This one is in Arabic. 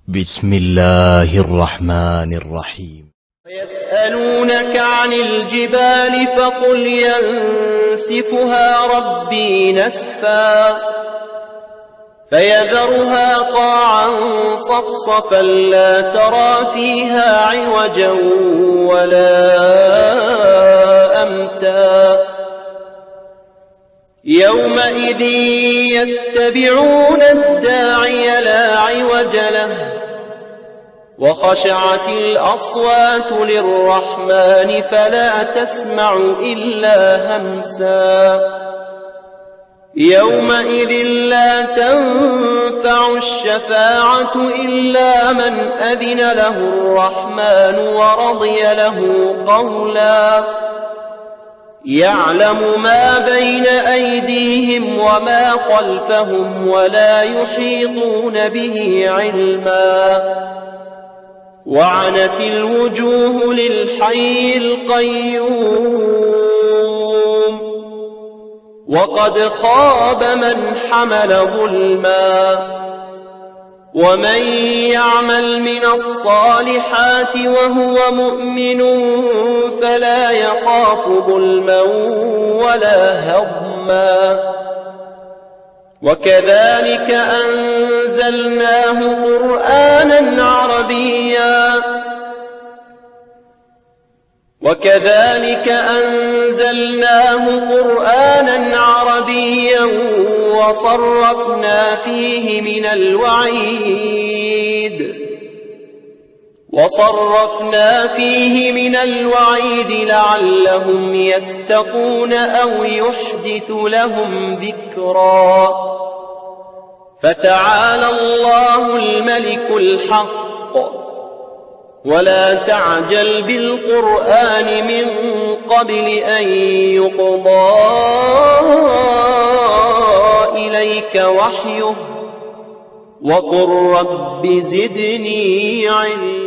بسم الله الرحمن الرحيم. ويسألونك عن الجبال فقل ينسفها ربي نسفا فيذرها قاعا صفصفا لا ترى فيها عوجا ولا أمتا يومئذ يتبعون الداعي لا عوج له وخشعت الأصوات للرحمن فلا تسمع إلا همسا يومئذ لا تنفع الشفاعة إلا من أذن له الرحمن ورضي له قولا يعلم ما بين أيديهم وما خلفهم ولا يحيطون به علما وعنت الوجوه للحي القيوم وقد خاب من حمل ظلما ومن يعمل من الصالحات وهو مؤمن فلا يخاف ظلما ولا هضما وكذلك أنزلناه قرآنا عربيا وصرفنا فيه من الوعيد لعلهم يتقون أو يحدث لهم ذكرا فتعالى الله الملك الحق ولا تعجل بالقرآن من قبل أن يقضى إليك وحيه وقل رب زدني علما.